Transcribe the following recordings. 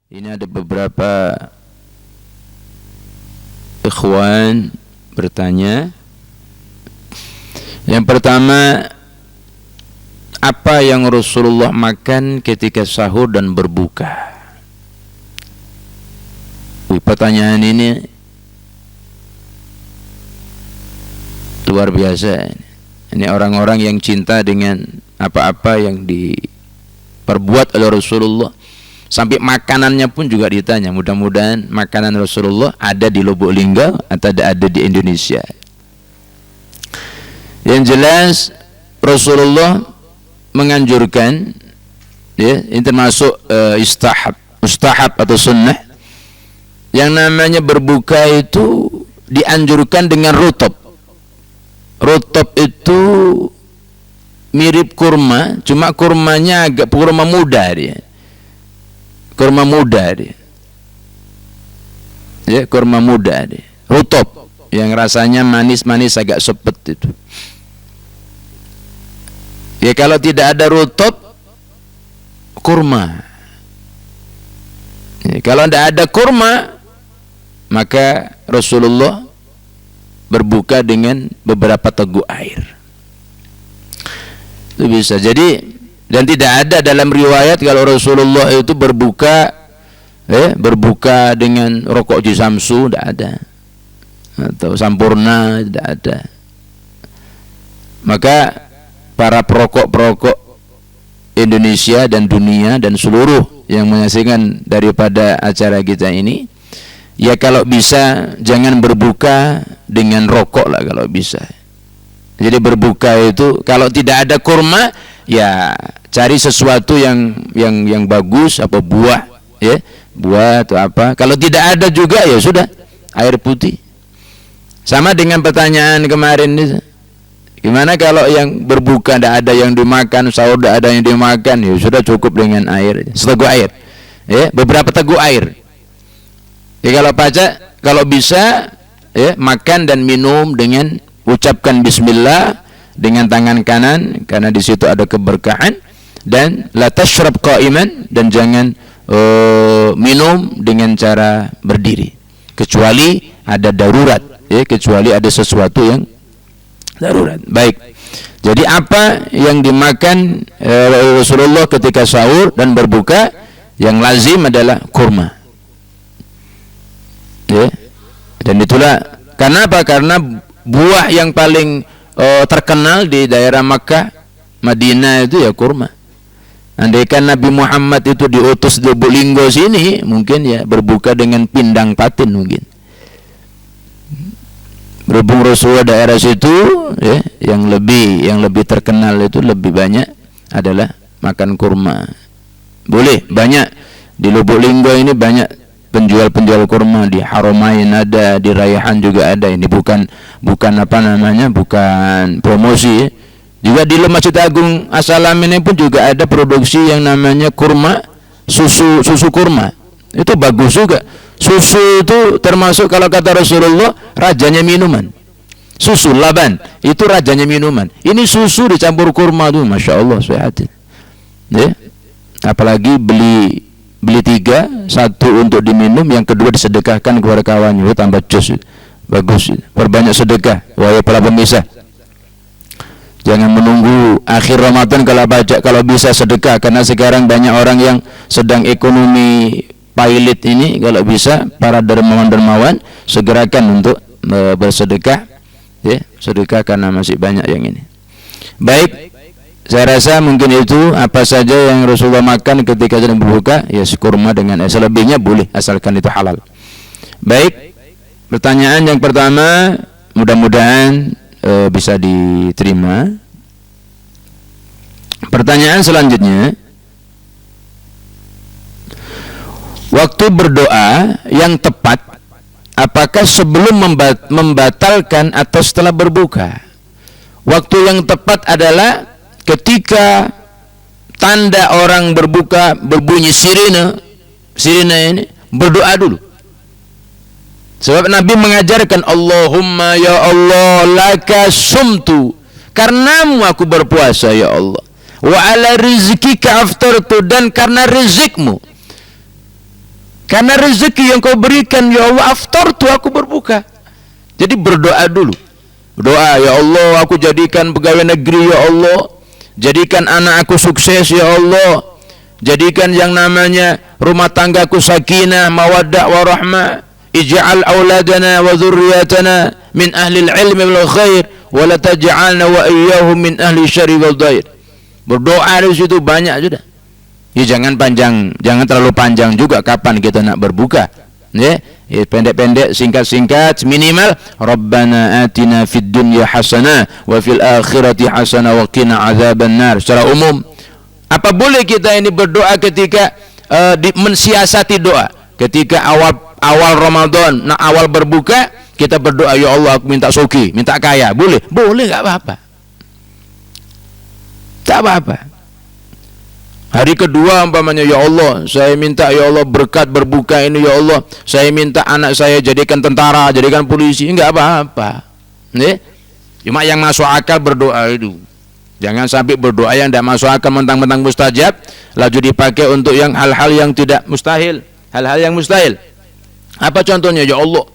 Ini ada beberapa ikhwan bertanya. Yang pertama, apa yang Rasulullah makan ketika sahur dan berbuka? Pertanyaan ini luar biasa. Ini orang-orang yang cinta dengan apa-apa yang diperbuat oleh Rasulullah. Sampai makanannya pun juga ditanya. Mudah-mudahan makanan Rasulullah ada di Lubuk Linggau atau ada di Indonesia. Yang jelas Rasulullah menganjurkan, ya, ini termasuk mustahab atau sunnah. Yang namanya berbuka itu dianjurkan dengan rutub. Rutub itu mirip kurma, cuma kurmanya agak kurma muda dia. Kurma muda dia. Ya, kurma muda dia. Rutub yang rasanya manis-manis agak sepet itu. Ya, kalau tidak ada rutub, kurma. Ya, kalau tidak ada kurma, maka Rasulullah berbuka dengan beberapa teguk air. Itu bisa. Jadi, dan tidak ada dalam riwayat kalau Rasulullah itu berbuka dengan rokok Jisamsu, tidak ada, atau Sampurna, tidak ada. Maka para perokok-perokok Indonesia dan dunia dan seluruh yang menyaksikan daripada acara kita ini, ya kalau bisa jangan berbuka dengan rokok lah kalau bisa. Jadi berbuka itu kalau tidak ada kurma, ya cari sesuatu yang bagus, apa buah, ya, buah atau apa. Kalau tidak ada juga, ya sudah, air putih. Sama dengan pertanyaan kemarin ini, gimana kalau yang berbuka tidak ada yang dimakan, sahur tidak ada yang dimakan, ya sudah cukup dengan air, seteguk air, ya, beberapa teguk air. Ya, kalau bisa, ya, makan dan minum dengan ucapkan bismillah dengan tangan kanan karena di situ ada keberkahan, dan la tashrab qa'iman, dan jangan minum dengan cara berdiri kecuali ada darurat, ya, kecuali ada sesuatu yang darurat. Baik. Jadi apa yang dimakan Rasulullah ketika sahur dan berbuka, yang lazim adalah kurma. Ya. Dan itulah kenapa? Karena buah yang paling terkenal di daerah Makkah, Madinah itu ya kurma. Andaikan Nabi Muhammad itu diutus di Lubuk Linggau sini, mungkin ya berbuka dengan pindang patin mungkin. Berhubung Rasulullah daerah situ, ya, yang lebih terkenal itu lebih banyak adalah makan kurma. Boleh banyak di Lubuk Linggau ini, banyak penjual-penjual kurma, di Haramain ada, di Raihan juga ada. Ini bukan apa namanya, bukan promosi, ya. Juga di Masjid Agung As-Salam ini pun juga ada produksi yang namanya kurma, susu kurma. Itu bagus juga. Susu itu termasuk kalau kata Rasulullah rajanya minuman. Susu laban itu rajanya minuman. Ini susu dicampur kurma tuh, masya Allah, sehat. Ya. Apalagi beli 3, satu untuk diminum, yang kedua disedekahkan kepada kawannya, tambah jus. Bagus. Perbanyak sedekah, wahai para pemirsa. Jangan menunggu akhir Ramadan kalau bisa sedekah, karena sekarang banyak orang yang sedang ekonomi pailit ini. Kalau bisa para dermawan segerakan untuk bersedekah, ya, sedekah karena masih banyak yang ini. Baik, saya rasa mungkin itu apa saja yang Rasulullah makan ketika sedang berbuka, ya kurma dengan air. Selebihnya boleh asalkan itu halal. Baik, pertanyaan yang pertama mudah-mudahan bisa diterima. Pertanyaan selanjutnya, waktu berdoa yang tepat, apakah sebelum membatalkan atau setelah berbuka? Waktu yang tepat adalah ketika tanda orang berbuka berbunyi sirine ini, berdoa dulu. Sebab Nabi mengajarkan, Allahumma ya Allah laka sumtu, karenamu aku berpuasa ya Allah, wa ala rizkika aftartu, dan karena rizikmu Karena rezeki yang kau berikan, ya Allah, aftartu, aku berbuka. Jadi berdoa dulu. Doa, ya Allah, aku jadikan pegawai negeri, ya Allah. Jadikan anak aku sukses, ya Allah. Jadikan yang namanya rumah tanggaku sakinah, mawaddah, warahmah. Ij'al auladana wa dzurriyyatana min ahli al-ilmi wal khair, wa la taj'alna wa iyyahum min ahli syarri wal dhair. Berdoa di situ banyak sudah. Ya jangan panjang, jangan terlalu panjang juga kapan kita nak berbuka. Ya, pendek-pendek, singkat-singkat, minimal Rabbana atina fid dunya hasanah wa fil akhirati hasanah wa qina adzabannar. Secara umum, apa boleh kita ini berdoa ketika mensiasati doa? Ketika awal Ramadan, nak awal berbuka, kita berdoa, ya Allah, aku minta suki, minta kaya. Boleh? Boleh, enggak apa-apa. Tak apa-apa. Hari kedua umpamanya, ya Allah, saya minta, ya Allah, berkat berbuka ini, ya Allah, saya minta anak saya jadikan tentara, jadikan polisi. Enggak apa-apa. Nih, cuma yang masuk akal berdoa itu. Jangan sampai berdoa yang tidak masuk akal, mentang-mentang mustajab, laju dipakai untuk yang hal-hal yang tidak mustahil, hal-hal yang mustahil. Apa contohnya? Ya Allah,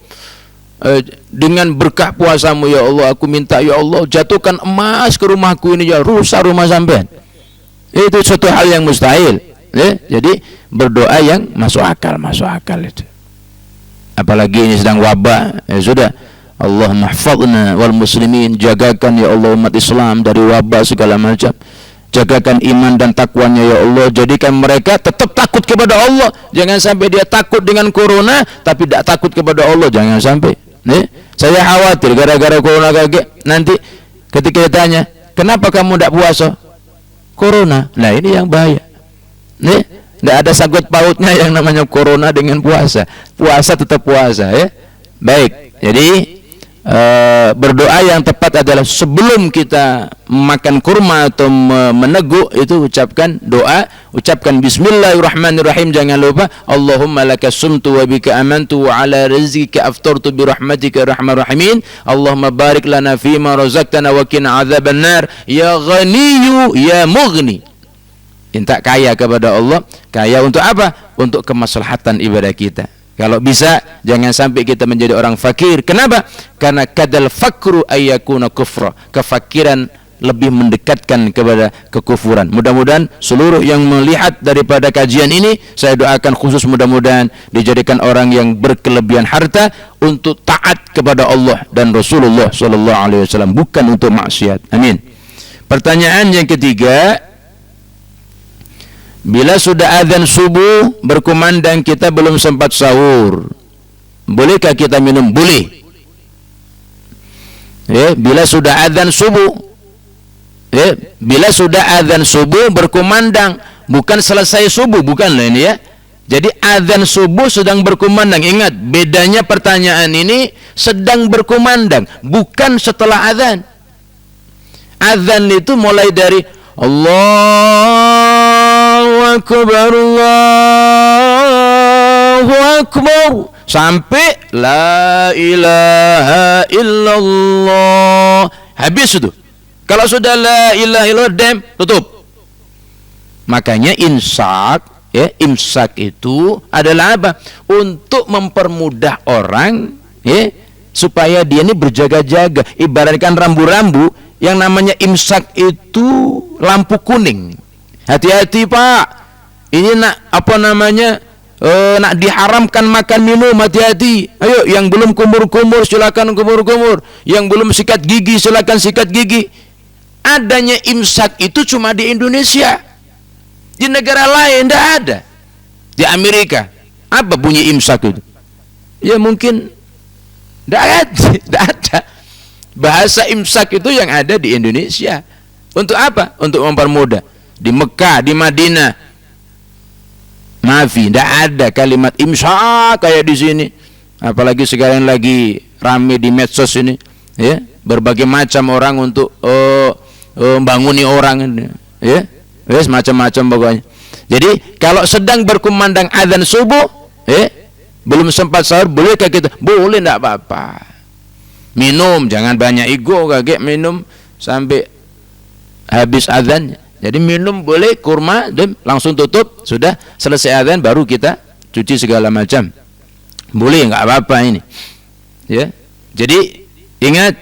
dengan berkah puasamu, ya Allah, aku minta, ya Allah, jatuhkan emas ke rumahku ini, ya rusak rumah sampean. Itu suatu hal yang mustahil. Jadi berdoa yang masuk akal itu. Apalagi ini sedang wabah, ya sudah. Allahumma hafadhna wal muslimin, jagakan ya Allah umat Islam dari wabah segala macam. Jagakan iman dan takwanya ya Allah, jadikan mereka tetap takut kepada Allah. Jangan sampai dia takut dengan corona tapi tidak takut kepada Allah, jangan sampai. Saya khawatir gara-gara corona kaget nanti ketika ditanya, "Kenapa kamu tidak puasa?" Corona. Nah, ini yang bahaya. Tidak ada sangkut pautnya yang namanya corona dengan puasa. Puasa tetap puasa, ya. Baik. Jadi berdoa yang tepat adalah sebelum kita makan kurma atau meneguk itu ucapkan doa, ucapkan bismillahirrahmanirrahim, jangan lupa Allahumma laka sumtu wa bika amantu wa ala rizqika aftartu bi rahmatika arhamar rahimin, Allahumma barik lana fima razaqtana wa qina adzabannar ya ghaniyyu ya mughni. Minta kaya kepada Allah. Kaya untuk apa? Untuk kemaslahatan ibadah kita. Kalau bisa jangan sampai kita menjadi orang fakir. Kenapa? Karena kadal fakru ayyakuna kufra. Kefakiran lebih mendekatkan kepada kekufuran. Mudah-mudahan seluruh yang melihat daripada kajian ini, saya doakan khusus mudah-mudahan dijadikan orang yang berkelebihan harta untuk taat kepada Allah dan Rasulullah sallallahu alaihi wasallam, bukan untuk maksiat. Amin. Pertanyaan yang ketiga, bila sudah azan subuh berkumandang kita belum sempat sahur, bolehkah kita minum? Boleh. Bila sudah azan subuh, bila sudah azan subuh berkumandang, bukan selesai subuh, bukan lah ini ya. Jadi azan subuh sedang berkumandang. Ingat, bedanya pertanyaan ini sedang berkumandang, bukan setelah azan. Azan itu mulai dari Allahu Akbar, Allahu Akbar sampai La ilaha illallah. Habis itu. Kalau sudah La ilaha illallah, tutup. Makanya imsak, imsak itu adalah apa? Untuk mempermudah orang, supaya dia ini berjaga-jaga. Ibaratkan rambu-rambu, yang namanya imsak itu lampu kuning. Hati-hati Pak, ini nak nak diharamkan makan minum, hati-hati. Ayo, yang belum kumur-kumur silakan kumur-kumur, yang belum sikat gigi silakan sikat gigi. Adanya imsak itu cuma di Indonesia, di negara lain tidak ada. Di Amerika apa bunyi imsak itu? Ya mungkin tidak ada. Bahasa imsak itu yang ada di Indonesia. Untuk apa? Untuk mempermudah. Di Mekah, di Madinah, maafi, tidak ada kalimat imsak kayak di sini. Apalagi sekarang lagi rame di medsos ini, ya, berbagai macam orang untuk membanguni orang, ya, macam-macam pokoknya. Jadi kalau sedang berkumandang azan subuh, belum sempat sahur, bolehkah kita? Boleh, tidak apa-apa. Minum, jangan banyak ego, kaget minum sampai habis azan. Jadi minum boleh, kurma dan langsung tutup, sudah selesai azan baru kita cuci segala macam. Boleh, enggak apa-apa ini. Ya. Jadi ingat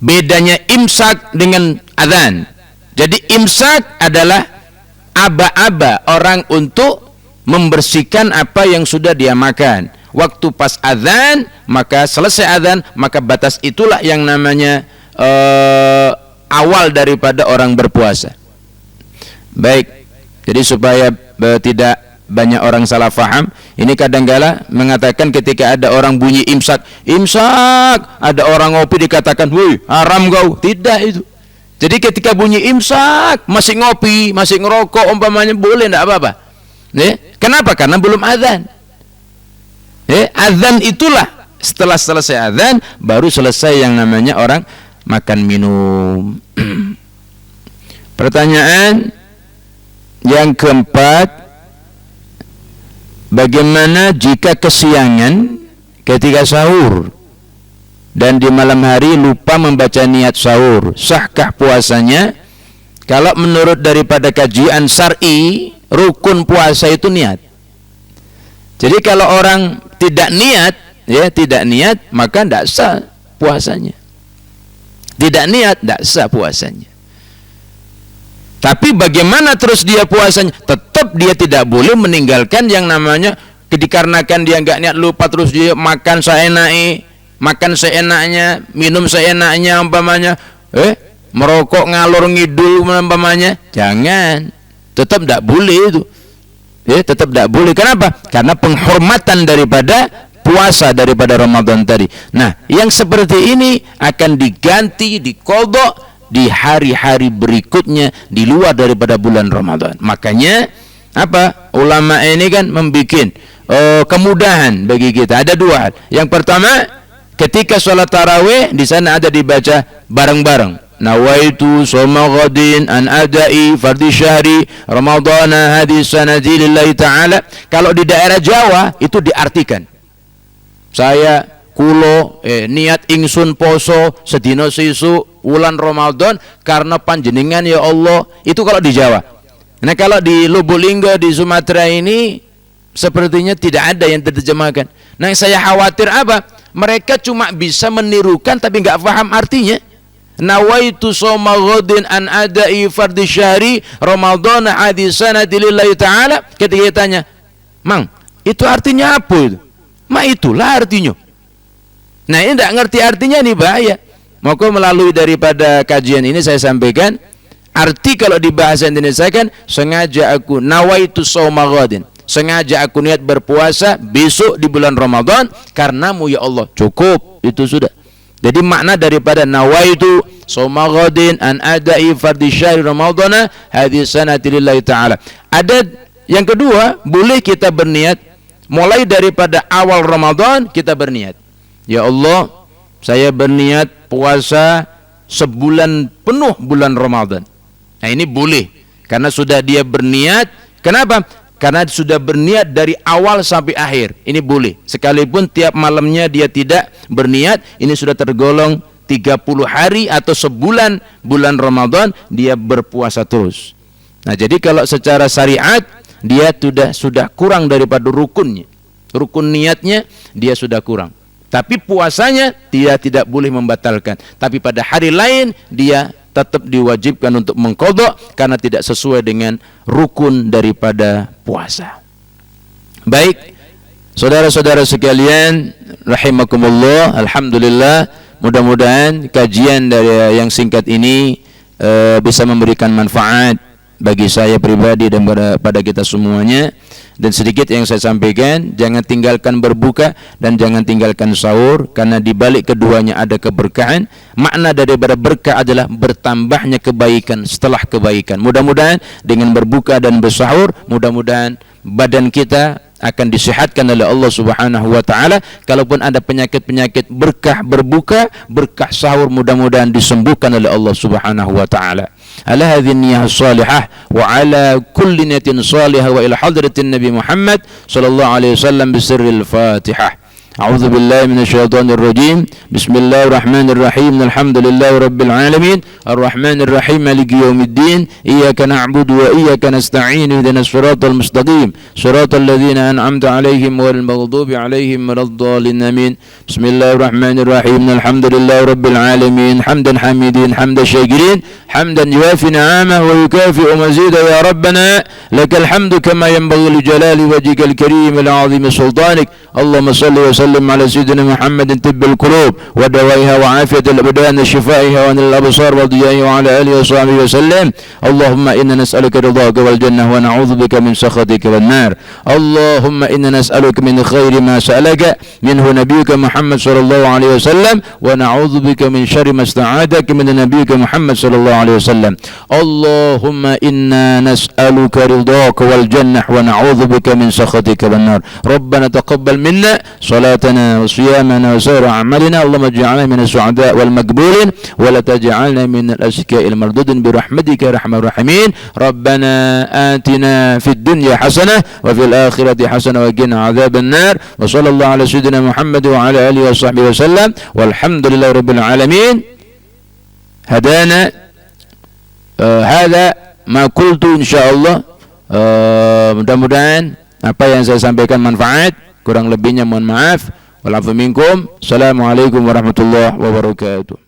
bedanya imsak dengan adzan. Jadi imsak adalah aba-aba orang untuk membersihkan apa yang sudah dia makan. Waktu pas adzan, maka selesai adzan, maka batas itulah yang namanya awal daripada orang berpuasa. Baik. Jadi supaya tidak banyak orang salah faham, ini kadang-kala mengatakan ketika ada orang bunyi imsak, ada orang ngopi dikatakan, "Woi, haram kau." Tidak itu. Jadi ketika bunyi imsak, masih ngopi, masih ngerokok umpamanya, boleh, tidak apa-apa. Kenapa? Karena belum adzan. Adzan itulah setelah selesai adzan baru selesai yang namanya orang makan minum. Pertanyaan yang keempat, bagaimana jika kesiangan ketika sahur dan di malam hari lupa membaca niat sahur, sahkah puasanya? Kalau menurut daripada kajian syar'i, rukun puasa itu niat. Jadi kalau orang tidak niat, maka tidak sah puasanya. Tidak niat, tidak sah puasanya. Tapi bagaimana terus dia puasanya? Tetap dia tidak boleh meninggalkan yang namanya, dikarenakan dia nggak niat, lupa, terus dia makan seenaknya, minum seenaknya umpamanya, merokok ngalor ngidul umpamanya. Jangan, tetap tidak boleh itu. Tetap tidak boleh. Kenapa? Karena penghormatan daripada puasa daripada Ramadan tadi. Nah, yang seperti ini akan diganti, diqadha di hari-hari berikutnya di luar daripada bulan Ramadan. Makanya apa? Ulama ini kan membuat kemudahan bagi kita. Ada dua hal. Yang pertama, ketika sholat tarawih di sana ada dibaca bareng-bareng. Nawaitu shoma ghadin an adai fardhi syahri ramadhana hadhihi sanati lillahi ta'ala. Kalau di daerah Jawa itu diartikan. Saya kulo niat ingsun poso sedina sesuk wulan Ramadan karena panjenengan ya Allah. Itu kalau di Jawa. Nah, kalau di Lubuk Linggo di Sumatera ini sepertinya tidak ada yang diterjemahkan. Nah, saya khawatir apa? Mereka cuma bisa menirukan tapi nggak paham artinya. Nawaitu shoma ghadin an adai fardhi syahri ramadhana hadhihi sanati lillahi ta'ala. Ketika ditanya, "Mang, itu artinya apa itu?" Itulah artinya. Nah, ini tidak ngerti artinya, ini bahaya. Maka melalui daripada kajian ini saya sampaikan, arti kalau di bahasa Indonesia kan, sengaja aku nawaitu shoma ghadin, sengaja aku niat berpuasa besok di bulan Ramadan karenamu ya Allah. Cukup, itu sudah. Jadi makna daripada nawaitu shoma ghadin an adai fardhi syahri ramadhana hadhihi sanati lillahi ta'ala. Ada yang kedua, boleh kita berniat mulai daripada awal Ramadan, kita berniat, ya Allah, saya berniat puasa sebulan penuh bulan Ramadan. Nah, ini boleh karena sudah dia berniat. Kenapa? Karena sudah berniat dari awal sampai akhir. Ini boleh. Sekalipun tiap malamnya dia tidak berniat, ini sudah tergolong 30 hari atau sebulan bulan Ramadan dia berpuasa terus. Nah, jadi kalau secara syariat dia sudah kurang daripada rukunnya. Rukun niatnya dia sudah kurang. Tapi puasanya dia tidak boleh membatalkan. Tapi pada hari lain dia tetap diwajibkan untuk mengqadha karena tidak sesuai dengan rukun daripada puasa. Baik, saudara-saudara sekalian rahimakumullah, alhamdulillah, mudah-mudahan kajian dari yang singkat ini bisa memberikan manfaat bagi saya pribadi dan pada kita semuanya. Dan sedikit yang saya sampaikan, jangan tinggalkan berbuka dan jangan tinggalkan sahur, karena di balik keduanya ada keberkahan. Makna daripada berkah adalah bertambahnya kebaikan setelah kebaikan. Mudah-mudahan dengan berbuka dan bersahur, mudah-mudahan badan kita akan disehatkan oleh Allah Subhanahu wa taala. Kalaupun ada penyakit-penyakit, berkah berbuka, berkah sahur mudah-mudahan disembuhkan oleh Allah Subhanahu wa taala. Ala hadhihi niyyah salihah wa ala kulli niyatin salihah wa ila hadratin Nabi Muhammad sallallahu alaihi wasallam bisirril Fatihah. A'udzu billahi minasyaitonir rajim. Bismillahirrahmanirrahim. Alhamdulillahi rabbil alamin. Ar-Rahmanir Rahim, Maliki Yaumiddin, Iyyaka na'budu wa iyyaka nasta'in, ihdinas siratal mustaqim, siratal ladzina an'amta 'alaihim ghairil maghdubi 'alaihim waladdallin. Amin. Bismillahirrahmanirrahim. Alhamdulillahi rabbil alamin, hamdan hamidin, hamdan syakirin, hamdan yuwafi ni'amahu wa yukafi'u mazida. Ya Rabbana lakal hamdu kama yanbaghi li jalali wajhikal karim al 'azim sultanik. Allahumma salli wa sallim ala sayyidina Muhammadin tibbil qulub wa dawaiha wa afiyatil abdan shifaiha wa anil absar wa diyahi wa ala alihi wa sahbihi wa sallam. Allahumma inna nas'aluka ridhaka wal jannah wa na'udzubika min sakhatika wan nar. Allahumma inna nas'aluka min khairi ma sa'alaka minhu nabiyyuka Muhammad sallallahu alaihi wasallam wa na'udzubika min syarri ma sta'adaka min nabiyyika Muhammad sallallahu alaihi wasallam. Allahumma inna nas'aluka ridhaka wal jannah wa na'udzubika min sakhatika wan nar. Rabbana taqabbal minna salatana wa siyamana wa sa'ir a'malina. Allahumma ij'alna min as-su'ada wal maqbulin wa la taj'alna min al-ashqa'i al-mardudin bi rahmatika ya arhamar rahimin. Rabbana atina fid dunya hasanah wa fil akhirati hasanah wa qina adzaban nar. Wa sallallahu ala sayyidina Muhammad wa ala alihi wa sahbihi wa sallam. Walhamdulillahi rabbil alamin. Hadana hadza ma qultu insyaallah. Mudah-mudahan apa yang saya sampaikan manfaat. Kurang lebihnya mohon maaf. Walafu minkum. Assalamualaikum warahmatullahi wabarakatuh.